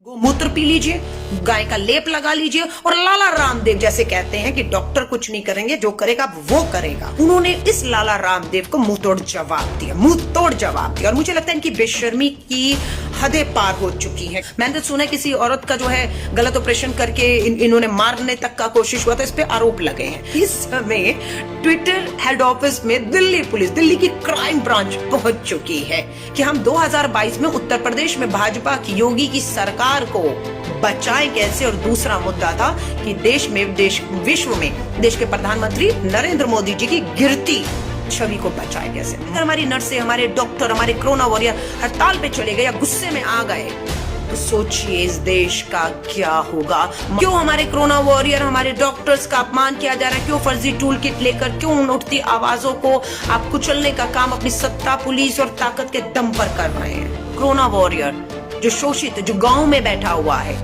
गोमूत्र पी लीजिए, गाय का लेप लगा लीजिए और लाला रामदेव जैसे कहते हैं कि डॉक्टर कुछ नहीं करेंगे, जो करेगा वो करेगा। उन्होंने इस लाला रामदेव को मुंह तोड़ जवाब दिया और मुझे लगता है इनकी बेशर्मी की हदें पार हो चुकी है। मैंने तो सुना है किसी औरत का जो है गलत ऑपरेशन करके इन्होंने मारने तक का कोशिश हुआ था, इस पे आरोप लगे हैं। इस समय ट्विटर हेड ऑफिस में दिल्ली पुलिस, दिल्ली की क्राइम ब्रांच पहुंच चुकी है कि हम 2022 में उत्तर प्रदेश में भाजपा की योगी की सरकार को बचाएं कैसे। और दूसरा मुद्दा था कि विश्व में देश के प्रधानमंत्री नरेंद्र मोदी जी की गिरती छवि को बचाए कैसे। अगर हमारी नर्सें, हमारे डॉक्टर, हमारे कोरोना वॉरियर हड़ताल पे चले गए या गुस्से में आ गए तो सोचिए इस देश का क्या होगा। क्यों हमारे कोरोना वॉरियर, हमारे डॉक्टर्स का अपमान किया जा रहा है? क्यों फर्जी टूल किट लेकर, क्यों उन उठती आवाजों को आप कुचलने का काम अपनी सत्ता, पुलिस और ताकत के दम पर कर रहे हैं? कोरोना वॉरियर जो शोषित, जो गांव में बैठा हुआ है,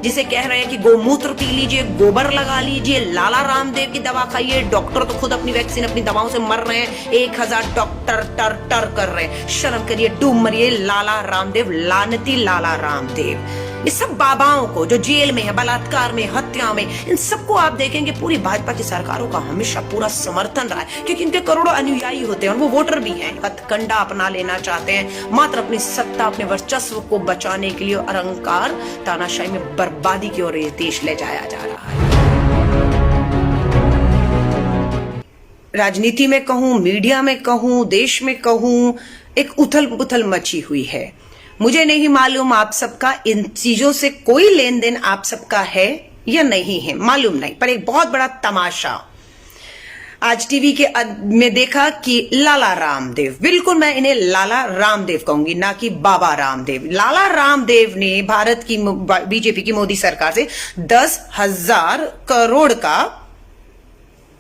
जिसे कह रहे हैं कि गोमूत्र पी लीजिए, गोबर लगा लीजिए, लाला रामदेव की दवा खाइए। डॉक्टर तो खुद अपनी वैक्सीन, अपनी दवाओं से मर रहे हैं। 1000 डॉक्टर टर कर रहे हैं। शर्म करिए, डूब मरिए लाला रामदेव, लानती लाला रामदेव। ये सब बाबाओं को जो जेल में है, बलात्कार में, हत्या में, इन सबको आप देखेंगे पूरी भाजपा की सरकारों का हमेशा पूरा समर्थन रहा है, क्योंकि इनके करोड़ों अनुयायी होते हैं और वो वोटर भी हैं। हथकंडा अपना लेना चाहते हैं मात्र अपनी सत्ता, अपने वर्चस्व को बचाने के लिए। और अहंकार, तानाशाही में बर्बादी की ओर ये देश ले जाया जा रहा है। राजनीति में कहूं, मीडिया में कहूं, देश में कहूं, एक उथल पुथल मची हुई है। मुझे नहीं मालूम आप सबका इन चीजों से कोई लेन देन आप सबका है या नहीं है, मालूम नहीं। पर एक बहुत बड़ा तमाशा आज टीवी के में देखा कि लाला रामदेव, बिल्कुल मैं इन्हें लाला रामदेव कहूंगी, ना कि बाबा रामदेव। लाला रामदेव ने भारत की बीजेपी की मोदी सरकार से 10,000 करोड़ का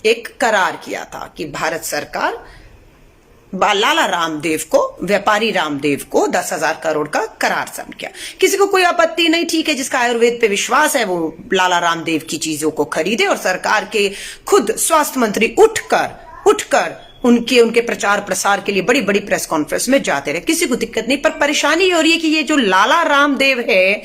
एक करार किया था कि भारत सरकार लाला रामदेव को, व्यापारी रामदेव को 10,000 करोड़ का करार साइन किया। किसी को कोई आपत्ति नहीं, ठीक है। जिसका आयुर्वेद पे विश्वास है वो लाला रामदेव की चीजों को खरीदे। और सरकार के खुद स्वास्थ्य मंत्री उठकर उनके प्रचार प्रसार के लिए बड़ी बड़ी प्रेस कॉन्फ्रेंस में जाते रहे, किसी को दिक्कत नहीं। पर परेशानी ये हो रही है कि ये जो लाला रामदेव है,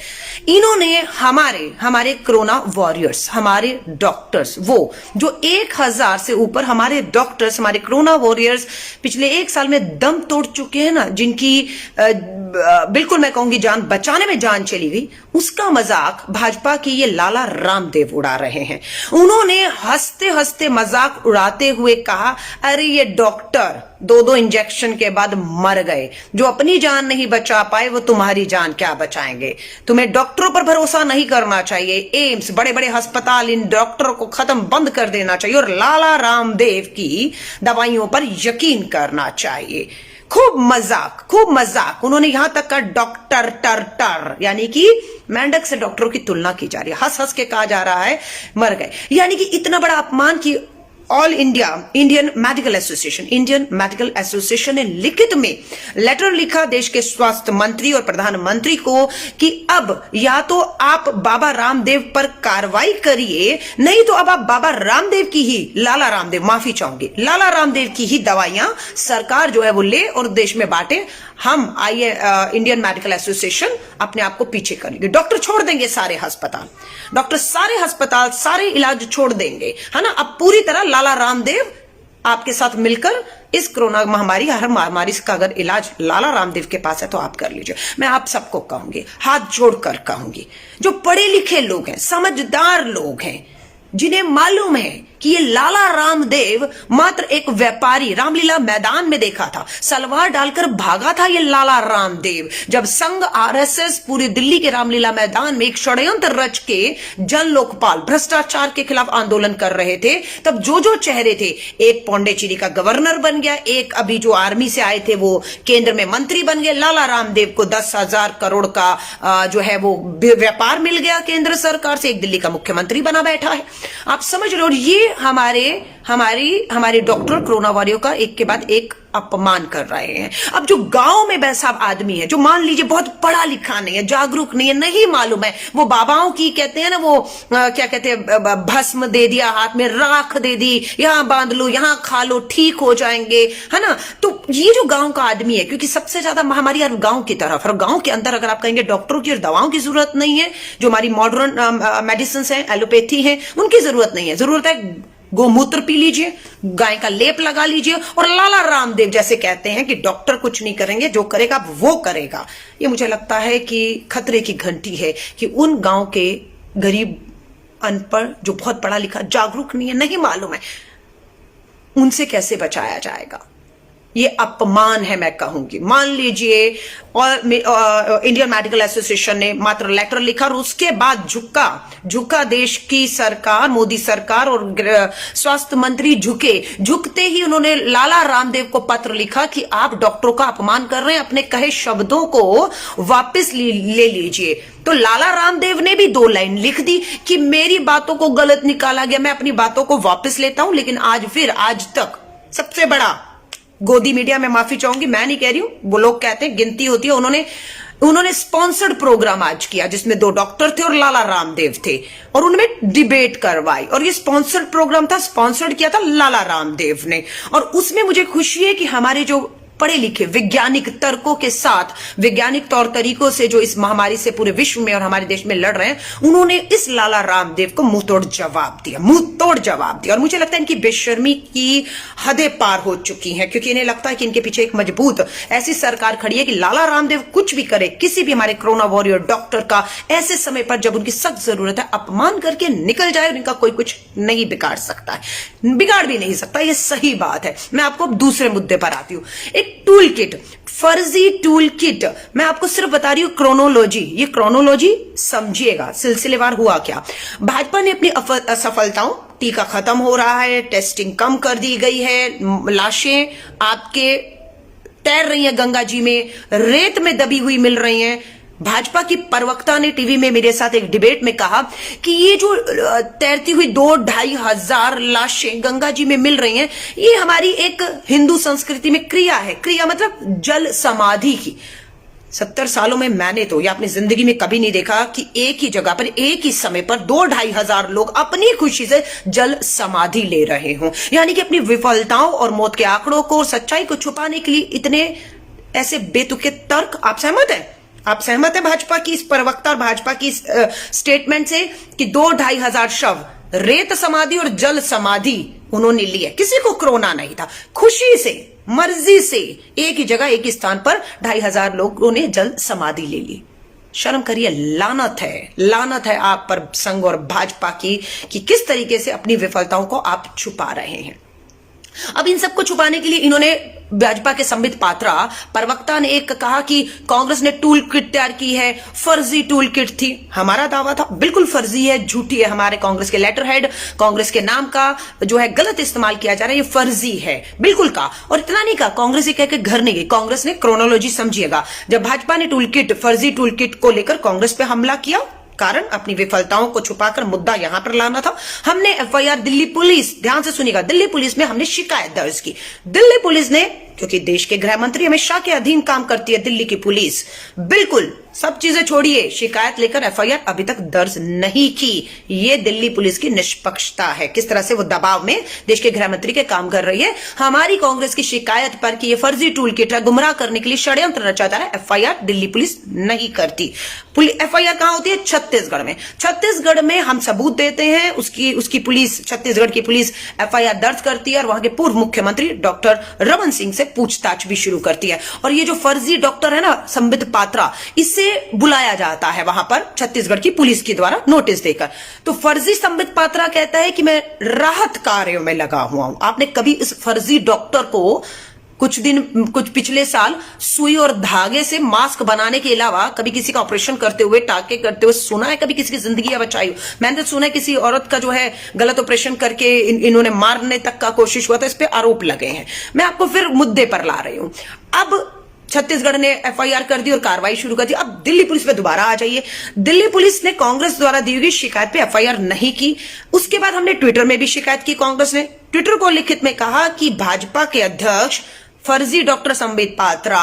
इन्होंने हमारे कोरोना वॉरियर्स, हमारे डॉक्टर्स, वो जो 1000 से ऊपर हमारे डॉक्टर्स, हमारे कोरोना वॉरियर्स पिछले 1 साल में दम तोड़ चुके हैं ना, जिनकी बिल्कुल मैं कहूंगी जान बचाने में जान चली गई, उसका मजाक भाजपा की ये लाला रामदेव उड़ा रहे हैं। उन्होंने हंसते हंसते मजाक उड़ाते हुए कहा, अरे ये डॉक्टर 2 इंजेक्शन के बाद मर गए, जो अपनी जान नहीं बचा पाए वो तुम्हारी जान क्या बचाएंगे। तुम्हें डॉक्टरों पर भरोसा नहीं करना चाहिए। एम्स, बड़े बड़े अस्पताल, इन डॉक्टरों को खत्म बंद कर देना चाहिए और लाला रामदेव की दवाइयों पर यकीन करना चाहिए। खूब मजाक। उन्होंने यहां तक का डॉक्टर टर यानी कि मेंढक से डॉक्टरों की तुलना की जा रही है। हंस हंस के कहा जा रहा है मर गए, यानी कि इतना बड़ा अपमान की ऑल इंडियन मेडिकल एसोसिएशन ने लिखित में लेटर लिखा देश के स्वास्थ्य मंत्री और प्रधानमंत्री को कि अब या तो आप बाबा रामदेव पर कार्रवाई करिए, नहीं तो अब आप बाबा रामदेव की ही, लाला रामदेव की ही दवाइयां सरकार जो है वो ले और देश में बांटे। हम इंडियन मेडिकल एसोसिएशन अपने आप को पीछे करेंगे। डॉक्टर छोड़ देंगे सारे अस्पताल, सारे इलाज छोड़ देंगे, है ना। अब पूरी तरह लाला रामदेव आपके साथ मिलकर इस कोरोना महामारी, हर महामारी का अगर इलाज लाला रामदेव के पास है तो आप कर लीजिए। मैं आप सबको कहूंगी, हाथ जोड़कर कहूंगी, जो पढ़े लिखे लोग हैं, समझदार लोग हैं, जिन्हें मालूम है कि ये लाला रामदेव मात्र एक व्यापारी, रामलीला मैदान में देखा था, सलवार डालकर भागा था ये लाला रामदेव। जब संघ आरएसएस पूरी दिल्ली के रामलीला मैदान में एक षड्यंत्र रच के जन लोकपाल, भ्रष्टाचार के खिलाफ आंदोलन कर रहे थे, तब जो चेहरे थे, एक पौंडेचेरी का गवर्नर बन गया, एक अभी जो आर्मी से आए थे वो केंद्र में मंत्री बन गए। लाला रामदेव को 10,000 करोड़ का जो है वो व्यापार मिल गया केंद्र सरकार से, एक दिल्ली का मुख्यमंत्री बना बैठा है। आप समझ रहे हो। ये हमारे डॉक्टर कोरोना वॉरियर का एक के बाद एक अपमान कर रहे हैं। अब जो गांव में वैसा आदमी है जो मान लीजिए बहुत पढ़ा लिखा नहीं है, जागरूक नहीं है, नहीं मालूम है, वो बाबाओं की कहते हैं ना, वो क्या कहते हैं, भस्म दे दिया हाथ में, राख दे दी, यहां बांध लो, यहां खा लो, ठीक हो जाएंगे, है ना। तो ये जो गांव का आदमी है, क्योंकि सबसे ज्यादा महामारी गांव की तरफ, और गांव के अंदर अगर आप कहेंगे डॉक्टरों की और दवाओं की जरूरत नहीं है, जो हमारी मॉडर्न मेडिसिन है, एलोपैथी है, उनकी जरूरत नहीं है। जरूरत है गोमूत्र पी लीजिए, गाय का लेप लगा लीजिए, और लाला रामदेव जैसे कहते हैं कि डॉक्टर कुछ नहीं करेंगे, जो करेगा वो करेगा। ये मुझे लगता है कि खतरे की घंटी है कि उन गांव के गरीब, अनपढ़, जो बहुत पढ़ा लिखा, जागरूक नहीं है, नहीं मालूम है, उनसे कैसे बचाया जाएगा। ये अपमान है, मैं कहूंगी। मान लीजिए और इंडियन मेडिकल एसोसिएशन ने मात्र लेटर लिखा और उसके बाद झुका देश की सरकार, मोदी सरकार और स्वास्थ्य मंत्री झुकते ही उन्होंने लाला रामदेव को पत्र लिखा कि आप डॉक्टरों का अपमान कर रहे हैं, अपने कहे शब्दों को वापस ले लीजिए। तो लाला रामदेव ने भी 2 लाइन लिख दी कि मेरी बातों को गलत निकाला गया, मैं अपनी बातों को वापस लेता हूं। लेकिन आज तक सबसे बड़ा गोदी मीडिया में, माफी चाहूंगी, मैं नहीं कह रही हूं, वो लोग कहते हैं, गिनती होती है, उन्होंने स्पॉन्सर्ड प्रोग्राम आज किया जिसमें 2 डॉक्टर थे और लाला रामदेव थे, और उनमें डिबेट करवाई, और ये स्पॉन्सर्ड प्रोग्राम था, स्पॉन्सर्ड किया था लाला रामदेव ने। और उसमें मुझे खुशी है कि हमारे जो पढ़े लिखे वैज्ञानिक तर्कों के साथ, वैज्ञानिक तौर तरीकों से जो इस महामारी से पूरे विश्व में और हमारे देश में लड़ रहे हैं, उन्होंने इस लाला रामदेव को मुंह तोड़ जवाब दिया। और मुझे लगता है इनकी बेशर्मी की हदें पार हो चुकी हैं, क्योंकि इन्हें लगता है कि इनके पीछे एक मजबूत ऐसी सरकार खड़ी है कि लाला रामदेव कुछ भी करे, किसी भी हमारे कोरोना वॉरियर डॉक्टर का ऐसे समय पर जब उनकी सख्त जरूरत है, अपमान करके निकल जाए, और इनका कोई कुछ नहीं बिगाड़ सकता है, बिगाड़ भी नहीं सकता। ये सही बात है। मैं आपको दूसरे मुद्दे पर आती हूं। एक टूल किट, फर्जी टूल किट, मैं आपको सिर्फ बता रही हूं क्रोनोलॉजी। ये क्रोनोलॉजी समझिएगा, सिलसिलेवार हुआ क्या। भाजपा ने अपनी असफलताओं, टीका खत्म हो रहा है, टेस्टिंग कम कर दी गई है, लाशें आपके तैर रही हैं गंगा जी में, रेत में दबी हुई मिल रही हैं। भाजपा की प्रवक्ता ने टीवी में मेरे साथ एक डिबेट में कहा कि ये जो तैरती हुई 2-2.5 हजार लाशें गंगा जी में मिल रही हैं, ये हमारी एक हिंदू संस्कृति में क्रिया है। क्रिया मतलब जल समाधि की। 70 सालों में मैंने तो या अपनी जिंदगी में कभी नहीं देखा कि एक ही जगह पर, एक ही समय पर 2-2.5 हजार लोग अपनी खुशी से जल समाधि ले रहे हों। यानी कि अपनी विफलताओं और मौत के आंकड़ों को, सच्चाई को छुपाने के लिए इतने ऐसे बेतुके तर्क। आप सहमत हैं? आप सहमत हैं भाजपा की इस प्रवक्ता और भाजपा की इस स्टेटमेंट से कि 2-2.5 हजार शव, रेत समाधि और जल समाधि उन्होंने लिया। किसी को कोरोना नहीं था, खुशी से, मर्जी से एक ही जगह, एक ही स्थान पर 2.5 हजार लोगों ने जल समाधि ले ली। शर्म करिए, लानत है आप पर संघ और भाजपा की कि किस तरीके से अपनी विफलताओं को आप छुपा रहे हैं। अब इन सबको छुपाने के लिए इन्होंने, भाजपा के संबित पात्रा प्रवक्ता ने एक कहा कि कांग्रेस ने टूल किट तैयार की है, फर्जी टूल किट थी। हमारा दावा था बिल्कुल फर्जी है, झूठी है। हमारे कांग्रेस के लेटर हेड, कांग्रेस के नाम का जो है गलत इस्तेमाल किया जा रहा है, ये फर्जी है, बिल्कुल कहा। और इतना नहीं कहा, कांग्रेस ये कह के घर नहीं गई। कांग्रेस ने क्रोनोलॉजी समझिएगा, जब भाजपा ने टूल किट, फर्जी टूल किट को लेकर कांग्रेस पे हमला किया, कारण अपनी विफलताओं को छुपाकर मुद्दा यहां पर लाना था। हमने एफआईआर, दिल्ली पुलिस, ध्यान से सुनिएगा, दिल्ली पुलिस में हमने शिकायत दर्ज की। दिल्ली पुलिस ने, क्योंकि देश के गृह मंत्री अमित शाह के अधीन काम करती है दिल्ली की पुलिस, बिल्कुल सब चीजें छोड़िए, शिकायत लेकर एफआईआर अभी तक दर्ज नहीं की। ये दिल्ली पुलिस की निष्पक्षता है, किस तरह से वो दबाव में देश के गृह मंत्री के काम कर रही है। हमारी कांग्रेस की शिकायत पर कि ये फर्जी टूल किट है, गुमराह करने के लिए षड्यंत्र रचा जा रहा है, एफआईआर दिल्ली पुलिस नहीं करती। एफआईआर कहां होती है? छत्तीसगढ़ में। छत्तीसगढ़ में हम सबूत देते हैं, उसकी पुलिस, छत्तीसगढ़ की पुलिस एफआईआर दर्ज करती है और वहां के पूर्व मुख्यमंत्री डॉक्टर रमन सिंह से पूछताछ भी शुरू करती है। और ये जो फर्जी डॉक्टर है ना, संबित पात्रा, इससे बुलाया जाता है वहां पर छत्तीसगढ़ की पुलिस के द्वारा नोटिस देकर। तो फर्जी संबित पात्रा कहता है कि मैं राहत कार्यों में लगा हुआ हूं। आपने कभी इस फर्जी डॉक्टर को कुछ पिछले साल सुई और धागे से मास्क बनाने के अलावा कभी किसी का ऑपरेशन करते हुए, टाके करते हुए सुना है? कभी किसी की जिंदगी बचाई हो? मैंने तो सुना है किसी औरत का जो है गलत ऑपरेशन करके इन्होंने मारने तक का कोशिश हुआ था, इस पे आरोप लगे हैं। मैं आपको फिर मुद्दे पर ला रही हूं। अब छत्तीसगढ़ ने एफआईआर कर दी और कार्रवाई शुरू कर दी। अब दिल्ली पुलिस पे दोबारा आ जाइए। दिल्ली पुलिस ने कांग्रेस द्वारा दी हुई शिकायत पे एफआईआर नहीं की। उसके बाद हमने ट्विटर में भी शिकायत की। कांग्रेस ने ट्विटर को लिखित में कहा कि भाजपा के अध्यक्ष फर्जी डॉक्टर संबित पात्रा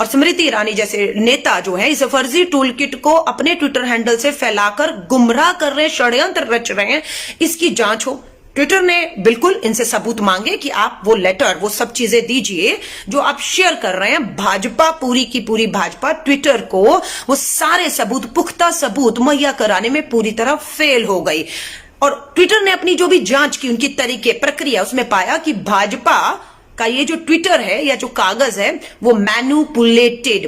और स्मृति ईरानी जैसे नेता जो है इस फर्जी टूल किट को अपने ट्विटर हैंडल से फैलाकर गुमराह कर रहे हैं, षड्यंत्र रच रहे हैं, इसकी जांच हो। ट्विटर ने बिल्कुल इनसे सबूत मांगे कि आप वो लेटर, वो सब चीजें दीजिए जो आप शेयर कर रहे हैं। भाजपा, पूरी की पूरी भाजपा ट्विटर को वो सारे सबूत, पुख्ता सबूत मुहैया कराने में पूरी तरह फेल हो गई। और ट्विटर ने अपनी जो भी जांच की, उनकी तरीके, प्रक्रिया, उसमें पाया कि भाजपा का ये जो ट्विटर है या जो कागज है वो मैनुपुलेटेड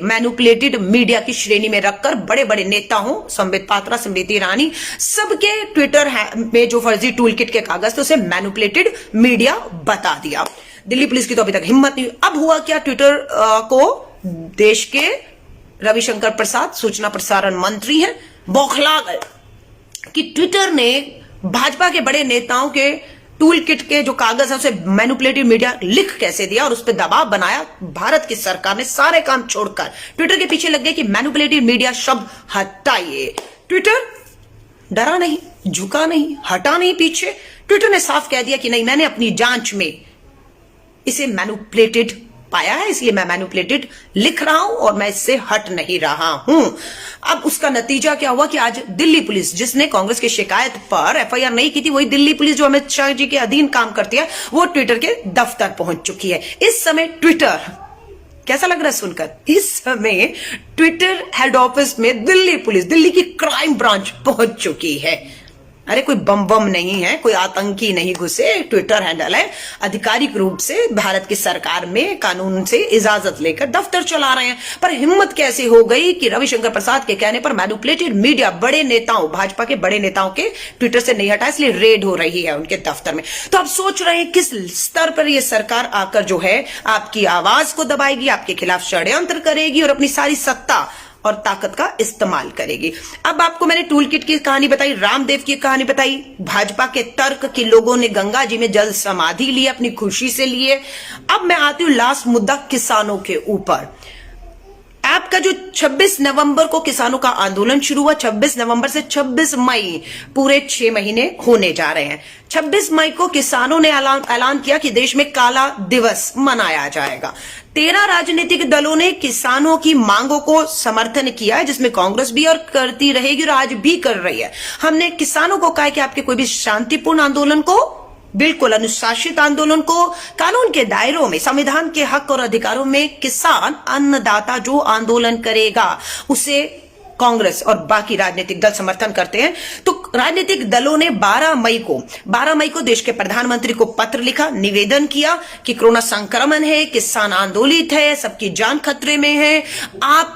मीडिया की श्रेणी में रखकर बड़े बड़े नेता हो, संबित पात्रा, स्मृति ईरानी, सबके ट्विटर में जो फर्जी टूल किट के कागज थे उसे मैनुपुलेटेड मीडिया बता दिया। दिल्ली पुलिस की तो अभी तक हिम्मत नहीं। अब हुआ क्या, ट्विटर को देश के रविशंकर प्रसाद, सूचना प्रसारण मंत्री हैं, बौखला गए कि ट्विटर ने भाजपा के बड़े नेताओं के टूल किट के जो कागज है उसे मैनिपुलेटिव मीडिया लिख कैसे दिया और उस पर दबाव बनाया। भारत की सरकार ने सारे काम छोड़कर ट्विटर के पीछे लग गए कि मैनिपुलेटिव मीडिया शब्द हटाइए। ट्विटर डरा नहीं, झुका नहीं, हटा नहीं पीछे। ट्विटर ने साफ कह दिया कि नहीं, मैंने अपनी जांच में इसे मैनिपुलेटेड पाया है, इसलिए मैं मैनिपुलेटेड लिख रहा हूं और मैं इससे हट नहीं रहा हूं। अब उसका नतीजा क्या हुआ कि आज दिल्ली पुलिस, जिसने कांग्रेस की शिकायत पर एफआईआर नहीं की थी, वही दिल्ली पुलिस जो अमित शाह जी के अधीन काम करती है, वो ट्विटर के दफ्तर पहुंच चुकी है। इस समय ट्विटर, कैसा लग रहा है सुनकर, इस समय ट्विटर हेड ऑफिस में दिल्ली पुलिस, दिल्ली की क्राइम ब्रांच पहुंच चुकी है। अरे कोई बम नहीं है, कोई आतंकी नहीं घुसे, ट्विटर हैंडल है, आधिकारिक रूप से भारत की सरकार में कानून से इजाजत लेकर दफ्तर चला रहे हैं। पर हिम्मत कैसे हो गई कि रविशंकर प्रसाद के कहने पर मैनिपुलेटेड मीडिया, बड़े नेताओं, भाजपा के बड़े नेताओं के ट्विटर से नहीं हटा, इसलिए रेड हो रही है उनके दफ्तर में। तो आप सोच रहे हैं किस स्तर पर यह सरकार आकर जो है आपकी आवाज को दबाएगी, आपके खिलाफ षड्यंत्र करेगी और अपनी सारी सत्ता और ताकत का इस्तेमाल करेगी। अब आपको मैंने टूल किट की कहानी बताई, रामदेव की कहानी बताई, भाजपा के तर्क कि लोगों ने गंगा जी में जल समाधि ली, अपनी खुशी से लिए। अब मैं आती हूं लास्ट मुद्दा, किसानों के ऊपर। आपका जो 26 नवंबर को किसानों का आंदोलन शुरू हुआ, 26 नवंबर से 26 मई, पूरे 6 महीने होने जा रहे हैं। 26 मई को किसानों ने ऐलान किया कि देश में काला दिवस मनाया जाएगा। 13 राजनीतिक दलों ने किसानों की मांगों को समर्थन किया है, जिसमें कांग्रेस भी और करती रहेगी और आज भी कर रही है। हमने किसानों को कहा कि आपके कोई भी शांतिपूर्ण आंदोलन को, बिल्कुल अनुशासित आंदोलन को, कानून के दायरों में, संविधान के हक और अधिकारों में, किसान अन्नदाता जो आंदोलन करेगा उसे कांग्रेस और बाकी राजनीतिक दल समर्थन करते हैं। तो राजनीतिक दलों ने 12 मई को देश के प्रधानमंत्री को पत्र लिखा, निवेदन किया कि कोरोना संक्रमण है, किसान आंदोलित है, सबकी जान खतरे में है, आप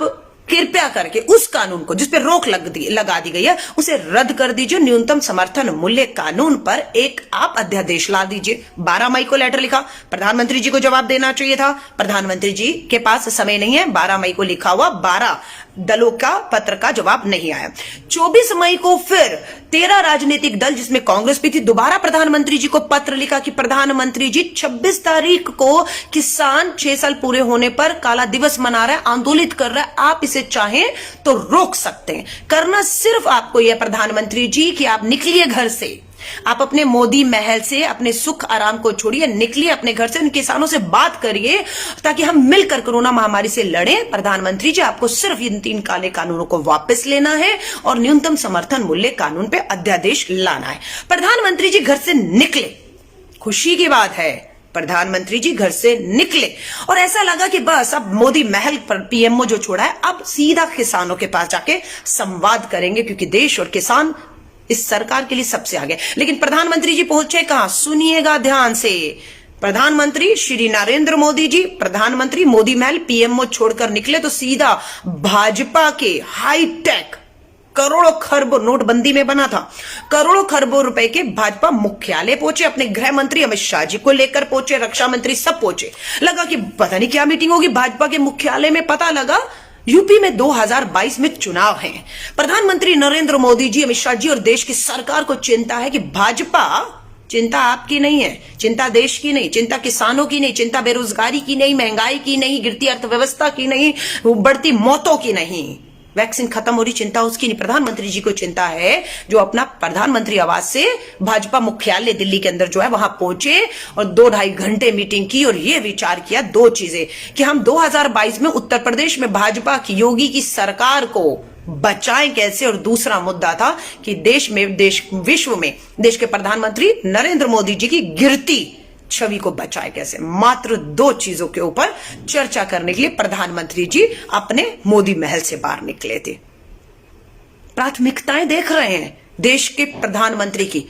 कृपया करके उस कानून को, जिस पे रोक लगा दी गई है, उसे रद्द कर दीजिए। न्यूनतम समर्थन मूल्य कानून पर एक आप अध्यादेश ला दीजिए। 12 मई को लेटर लिखा, प्रधानमंत्री जी को जवाब देना चाहिए था, प्रधानमंत्री जी के पास समय नहीं है। 12 मई को लिखा हुआ 12 दलों का पत्र का जवाब नहीं आया। 24 मई को फिर 13 राजनीतिक दल, जिसमें कांग्रेस भी थी, दोबारा प्रधानमंत्री जी को पत्र लिखा कि प्रधानमंत्री जी 26 तारीख को किसान 6 साल पूरे होने पर काला दिवस मना रहा है, आंदोलित कर रहा है, आप इसे चाहें तो रोक सकते हैं। करना सिर्फ आपको यह प्रधानमंत्री जी कि आप निकलिए घर से, आप अपने मोदी महल से अपने सुख आराम को छोड़िए, निकलिए अपने घर से, उन किसानों से बात करिए ताकि हम मिलकर कोरोना महामारी से लड़ें। प्रधानमंत्री जी, आपको सिर्फ इन 3 काले कानूनों को वापस लेना है और न्यूनतम समर्थन मूल्य कानून पे अध्यादेश लाना है। प्रधानमंत्री जी घर से निकले, खुशी की बात है, प्रधानमंत्री जी घर से निकले और ऐसा लगा कि बस अब मोदी महल पर पीएमओ जो छोड़ा है, अब सीधा किसानों के पास जाके संवाद करेंगे, क्योंकि देश और किसान इस सरकार के लिए सबसे आगे। लेकिन प्रधानमंत्री जी पहुंचे कहां, सुनिएगा ध्यान से। प्रधानमंत्री श्री नरेंद्र मोदी जी, प्रधानमंत्री मोदी महल पीएमओ छोड़कर निकले तो सीधा भाजपा के हाईटेक, करोड़ों खरबों नोटबंदी में बना था, करोड़ों खरबों रुपए के भाजपा मुख्यालय पहुंचे, अपने गृह मंत्री अमित शाह जी को लेकर पहुंचे, रक्षा मंत्री सब पहुंचे। लगा कि पता नहीं क्या मीटिंग होगी भाजपा के मुख्यालय में। पता लगा यूपी में 2022 में चुनाव हैं। प्रधानमंत्री नरेंद्र मोदी जी, अमित शाह जी और देश की सरकार को चिंता है कि भाजपा, चिंता आपकी नहीं है, चिंता देश की नहीं, चिंता किसानों की नहीं, चिंता बेरोजगारी की नहीं, महंगाई की नहीं, गिरती अर्थव्यवस्था की नहीं, बढ़ती मौतों की नहीं, वैक्सीन खत्म हो रही, चिंता उसकी नहीं, प्रधानमंत्री जी को चिंता है जो अपना प्रधानमंत्री आवास से भाजपा मुख्यालय दिल्ली के अंदर जो है वहां पहुंचे और 2-2.5 घंटे मीटिंग की और यह विचार किया दो चीजें कि हम 2022 में उत्तर प्रदेश में भाजपा की योगी की सरकार को बचाएं कैसे, और दूसरा मुद्दा था कि विश्व में देश के प्रधानमंत्री नरेंद्र मोदी जी की गिरती छवि को बचाए कैसे। मात्र दो चीजों के ऊपर चर्चा करने के लिए प्रधानमंत्री जी अपने मोदी महल से बाहर निकले थे। प्राथमिकताएं देख रहे हैं देश के प्रधानमंत्री की।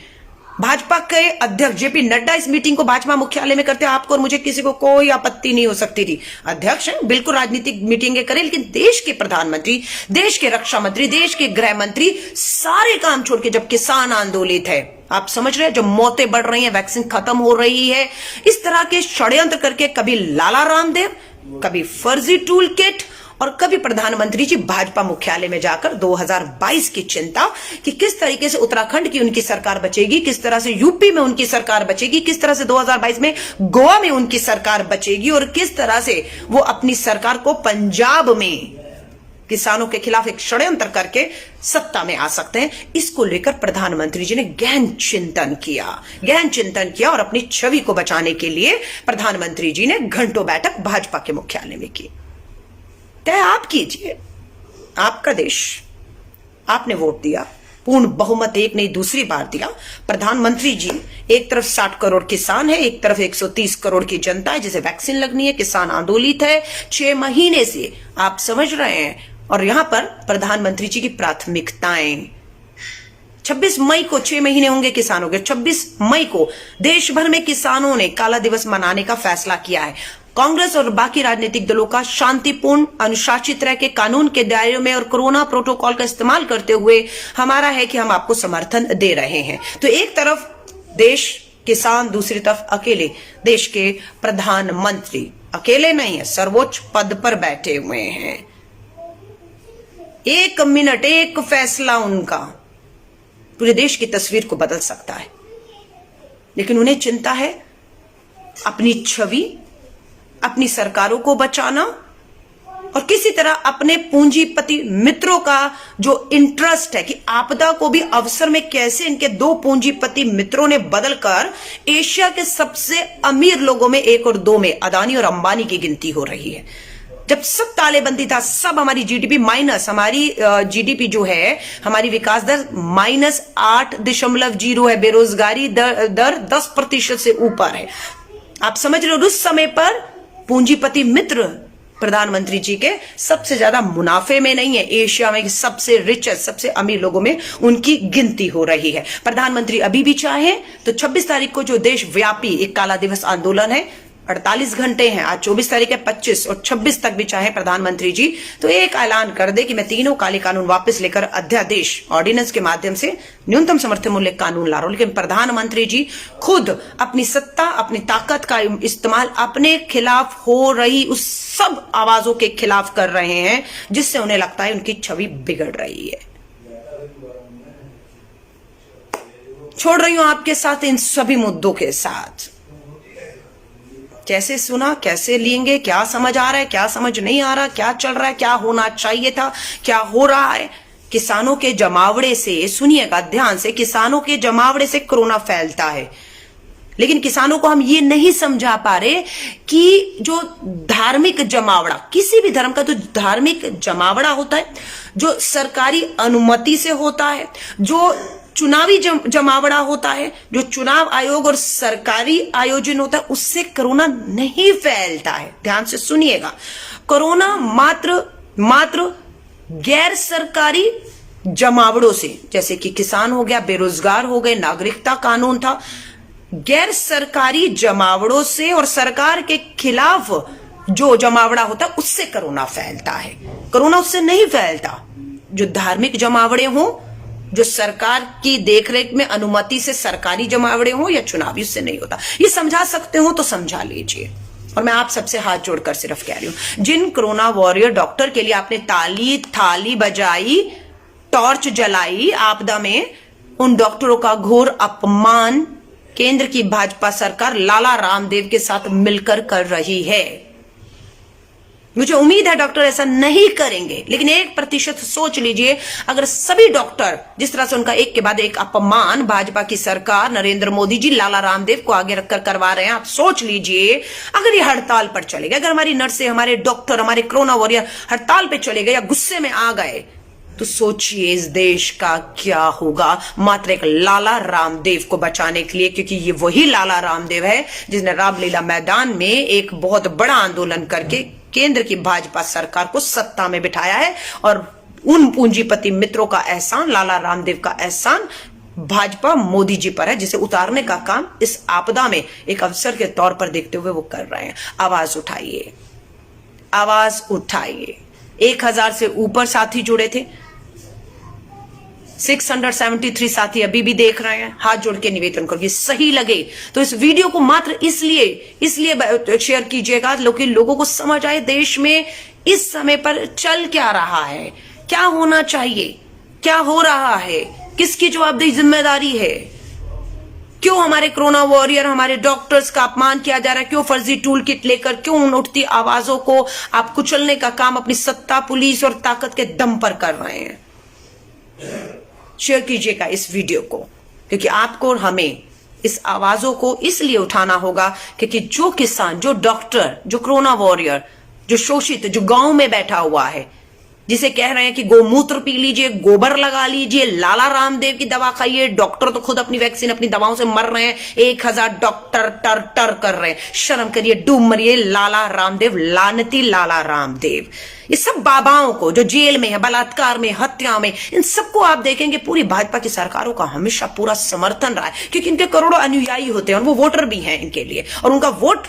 भाजपा के अध्यक्ष जेपी नड्डा इस मीटिंग को भाजपा मुख्यालय में करते, आपको और मुझे किसी को कोई आपत्ति नहीं हो सकती थी। अध्यक्ष हैं, बिल्कुल राजनीतिक मीटिंगें करें, लेकिन देश के प्रधानमंत्री, देश के रक्षा मंत्री, देश के गृह मंत्री सारे काम छोड़ के जब किसान आंदोलित है, आप समझ रहे हैं, जब मौतें बढ़ रही हैं, वैक्सीन खत्म हो रही है, इस तरह के षड्यंत्र करके कभी लाला रामदेव, कभी फर्जी टूल किट और कभी प्रधानमंत्री जी भाजपा मुख्यालय में जाकर 2022 की चिंता कि किस तरीके से उत्तराखंड की उनकी सरकार बचेगी, किस तरह से यूपी में उनकी सरकार बचेगी, किस तरह से 2022 में गोवा में उनकी सरकार बचेगी और किस तरह से वो अपनी सरकार को पंजाब में किसानों के खिलाफ एक षड्यंत्र करके सत्ता में आ सकते हैं। इसको लेकर प्रधानमंत्री जी ने गहन चिंतन किया और अपनी छवि को बचाने के लिए प्रधानमंत्री जी ने घंटों बैठक भाजपा के मुख्यालय में की। तय आप कीजिए, आपका देश, आपने वोट दिया, पूर्ण बहुमत एक नहीं दूसरी बार दिया। प्रधानमंत्री जी, एक तरफ 60 करोड़ किसान है, एक तरफ 130 करोड़ की जनता है जिसे वैक्सीन लगनी है, किसान आंदोलित है 6 महीने से, आप समझ रहे हैं। और यहां पर प्रधानमंत्री जी की प्राथमिकताएं, 26 मई को 6 महीने होंगे किसानों के, 26 मई को देश भर में किसानों ने काला दिवस मनाने का फैसला किया है। कांग्रेस और बाकी राजनीतिक दलों का शांतिपूर्ण अनुशासित रह के कानून के दायरे में और कोरोना प्रोटोकॉल का इस्तेमाल करते हुए हमारा है कि हम आपको समर्थन दे रहे हैं। तो एक तरफ देश किसान, दूसरी तरफ अकेले देश के प्रधानमंत्री, अकेले नहीं है, सर्वोच्च पद पर बैठे हुए हैं। 1 मिनट, एक फैसला उनका पूरे देश की तस्वीर को बदल सकता है, लेकिन उन्हें चिंता है अपनी छवि, अपनी सरकारों को बचाना और किसी तरह अपने पूंजीपति मित्रों का जो इंटरेस्ट है कि आपदा को भी अवसर में कैसे इनके 2 पूंजीपति मित्रों ने बदलकर एशिया के सबसे अमीर लोगों में 1 और 2 में अदानी और अंबानी की गिनती हो रही है। जब सब तालेबंदी था, सब हमारी जीडीपी माइनस, हमारी जीडीपी जो है, हमारी विकास दर -8.0 है, बेरोजगारी दर 10% से ऊपर है। आप समझ रहे हो, उस समय पर पूंजीपति मित्र प्रधानमंत्री जी के सबसे ज्यादा मुनाफे में नहीं है, एशिया में सबसे रिचेस्ट, सबसे अमीर लोगों में उनकी गिनती हो रही है। प्रधानमंत्री अभी भी चाहे तो 26 तारीख को जो देशव्यापी एक काला दिवस आंदोलन है, 48 घंटे हैं, आज 24 तारीख है, 25 और 26 तक भी चाहे प्रधानमंत्री जी तो एक ऐलान कर दे कि मैं तीनों काले कानून वापस लेकर अध्यादेश, ऑर्डिनेंस के माध्यम से न्यूनतम समर्थन मूल्य कानून ला रहा हूं। लेकिन प्रधानमंत्री जी खुद अपनी सत्ता, अपनी ताकत का इस्तेमाल अपने खिलाफ हो रही उस सब आवाजों के खिलाफ कर रहे हैं जिससे उन्हें लगता है उनकी छवि बिगड़ रही है। छोड़ रही हूं आपके साथ इन सभी मुद्दों के साथ। कैसे सुना, कैसे लेंगे, क्या समझ आ रहा है, क्या समझ नहीं आ रहा, क्या चल रहा है, क्या होना चाहिए था, क्या हो रहा है। किसानों के जमावड़े से, सुनिएगा ध्यान से, किसानों के जमावड़े से कोरोना फैलता है, लेकिन किसानों को हम ये नहीं समझा पा रहे कि जो धार्मिक जमावड़ा, किसी भी धर्म का जो धार्मिक जमावड़ा होता है, जो सरकारी अनुमति से होता है, जो चुनावी जमावड़ा होता है, जो चुनाव आयोग और सरकारी आयोजन होता है, उससे कोरोना नहीं फैलता है। ध्यान से सुनिएगा, कोरोना मात्र गैर सरकारी जमावड़ों से, जैसे कि किसान हो गया, बेरोजगार हो गए, नागरिकता कानून था, गैर सरकारी जमावड़ों से और सरकार के खिलाफ जो जमावड़ा होता है उससे कोरोना फैलता है। कोरोना उससे नहीं फैलता। जो धार्मिक जमावड़े हों, जो सरकार की देखरेख में अनुमति से सरकारी जमावड़े हो या चुनावी, उससे नहीं होता। ये समझा सकते हो तो समझा लीजिए। और मैं आप सबसे हाथ जोड़कर सिर्फ कह रही हूं, जिन कोरोना वॉरियर डॉक्टर के लिए आपने थाली बजाई, टॉर्च जलाई आपदा में, उन डॉक्टरों का घोर अपमान केंद्र की भाजपा सरकार लाला रामदेव के साथ मिलकर कर रही है। मुझे उम्मीद है डॉक्टर ऐसा नहीं करेंगे, लेकिन 1% सोच लीजिए, अगर सभी डॉक्टर जिस तरह से उनका एक के बाद एक अपमान भाजपा की सरकार, नरेंद्र मोदी जी लाला रामदेव को आगे रखकर करवा रहे हैं, आप सोच लीजिए अगर ये हड़ताल पर चले गए, अगर हमारी नर्सें, हमारे डॉक्टर, हमारे कोरोना वॉरियर हड़ताल पे चले गए या गुस्से में आ गए, तो सोचिए इस देश का क्या होगा। मात्र एक लाला रामदेव को बचाने के लिए, क्योंकि ये वही लाला रामदेव है जिसने रामलीला मैदान में एक बहुत बड़ा आंदोलन करके केंद्र की भाजपा सरकार को सत्ता में बिठाया है, और उन पूंजीपति मित्रों का एहसान, लाला रामदेव का एहसान भाजपा मोदी जी पर है, जिसे उतारने का काम इस आपदा में एक अवसर के तौर पर देखते हुए वो कर रहे हैं। आवाज उठाइए, आवाज उठाइए। 1000 से ऊपर साथी जुड़े थे, 673 साथी अभी भी देख रहे हैं। हाथ जोड़ के निवेदन करिए, सही लगे तो इस वीडियो को मात्र इसलिए शेयर कीजिएगा कि लोगों को समझ आए देश में इस समय पर चल क्या रहा है, क्या होना चाहिए, क्या हो रहा है, किसकी जवाबदेही जिम्मेदारी है, क्यों हमारे कोरोना वॉरियर, हमारे डॉक्टर्स का अपमान किया जा रहा है, क्यों फर्जी टूल किट लेकर, क्यों उन उठती आवाजों को आप कुचलने का काम अपनी सत्ता, पुलिस और ताकत के दम पर कर रहे हैं। शेयर कीजिएगा इस वीडियो को, क्योंकि आपको और हमें इस आवाजों को इसलिए उठाना होगा क्योंकि जो किसान, जो डॉक्टर, जो कोरोना वॉरियर, जो शोषित, जो गांव में बैठा हुआ है, जिसे कह रहे हैं कि गोमूत्र पी लीजिए, गोबर लगा लीजिए, लाला रामदेव की दवा खाइए, डॉक्टर तो खुद अपनी वैक्सीन, अपनी दवाओं से मर रहे हैं, 1000 डॉक्टर टर टर कर रहे हैं। शर्म करिए, डूब मरिए लाला रामदेव, लानती लाला रामदेव। ये सब बाबाओं को जो जेल में है, बलात्कार में, हत्या में, इन सबको आप देखेंगे पूरी भाजपा की सरकारों का हमेशा पूरा समर्थन रहा है, क्योंकि इनके करोड़ों अनुयायी होते हैं और वो वोटर भी हैं इनके लिए, और उनका वोट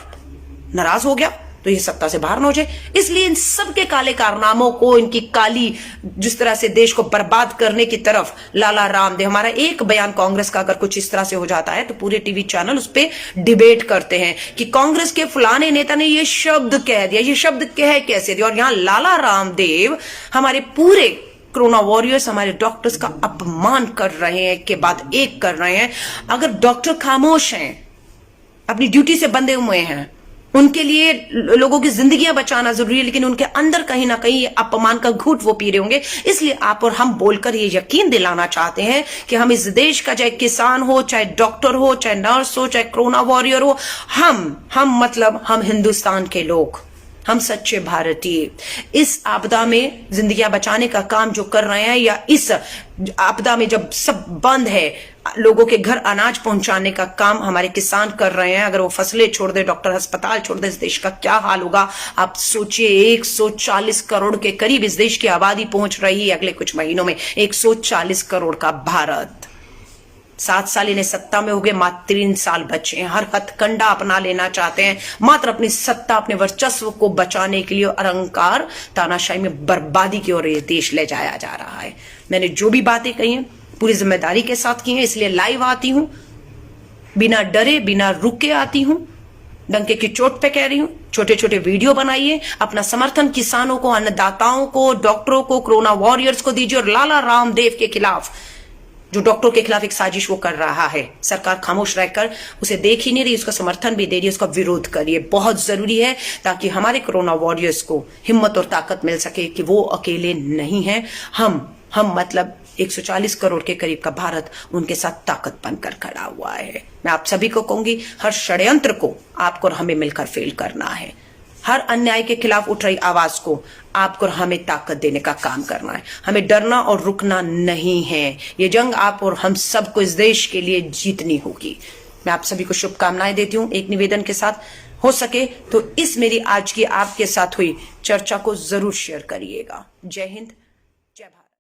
नाराज हो गया तो ये सत्ता से बाहर न हो जाए। इसलिए इन सबके काले कारनामों को, इनकी काली जिस तरह से देश को बर्बाद करने की तरफ लाला रामदेव, हमारा एक बयान कांग्रेस का अगर कुछ इस तरह से हो जाता है तो पूरे टीवी चैनल उस पर डिबेट करते हैं कि कांग्रेस के फलाने नेता ने ये शब्द कह दिया, ये शब्द कह कैसे दिया, और यहां लाला रामदेव हमारे पूरे कोरोना वॉरियर्स, हमारे डॉक्टर्स का अपमान कर रहे हैं, के बाद एक कर रहे हैं। अगर डॉक्टर खामोश हैं, अपनी ड्यूटी से बंधे हुए हैं, उनके लिए लोगों की जिंदगियां बचाना जरूरी है, लेकिन उनके अंदर कहीं ना कहीं ये अपमान का घूंट वो पी रहे होंगे। इसलिए आप और हम बोलकर ये यकीन दिलाना चाहते हैं कि हम इस देश का, चाहे किसान हो, चाहे डॉक्टर हो, चाहे नर्स हो, चाहे कोरोना वॉरियर हो, हम हिंदुस्तान के लोग, हम सच्चे भारतीय इस आपदा में जिंदगियां बचाने का काम जो कर रहे हैं, या इस आपदा में जब सब बंद है, लोगों के घर अनाज पहुंचाने का काम हमारे किसान कर रहे हैं। अगर वो फसलें छोड़ दे, डॉक्टर अस्पताल छोड़ दे, इस देश का क्या हाल होगा आप सोचिए। 140 करोड़ के करीब इस देश की आबादी पहुंच रही है अगले कुछ महीनों में, 140 करोड़ का भारत। 7 साल इन्हें सत्ता में हो गए, मात्र 3 साल बचे हैं। हर हथकंडा अपना लेना चाहते हैं, मात्र अपनी सत्ता, अपने वर्चस्व को बचाने के लिए, अहंकार, तानाशाही में बर्बादी की ओर ये देश ले जाया जा रहा है। मैंने जो भी बातें कही हैं पूरी जिम्मेदारी के साथ की हैं, इसलिए लाइव आती हूं, बिना डरे, बिना रुके आती हूं, डंके की चोट पे कह रही हूं। छोटे छोटे वीडियो बनाइए, अपना समर्थन किसानों को, अन्नदाताओं को, डॉक्टरों को, कोरोना वॉरियर्स को दीजिए, और लाला रामदेव के खिलाफ, जो डॉक्टरों के खिलाफ एक साजिश वो कर रहा है, सरकार खामोश रहकर उसे देख ही नहीं रही, उसका समर्थन भी दे रही है, उसका विरोध करिए। बहुत जरूरी है ताकि हमारे कोरोना वॉरियर्स को हिम्मत और ताकत मिल सके कि वो अकेले नहीं है। हम मतलब 140 करोड़ के करीब का भारत उनके साथ ताकत बनकर खड़ा हुआ है। मैं आप सभी को कहूंगी, हर षड्यंत्र को आपको और हमें मिलकर फेल करना है। हर अन्याय के खिलाफ उठ रही आवाज को आपको और हमें ताकत देने का काम करना है। हमें डरना और रुकना नहीं है। ये जंग आप और हम सबको इस देश के लिए जीतनी होगी। मैं आप सभी को शुभकामनाएं देती हूं। एक निवेदन के साथ, हो सके तो इस मेरी आज की आपके साथ हुई चर्चा को जरूर शेयर करिएगा। जय हिंद।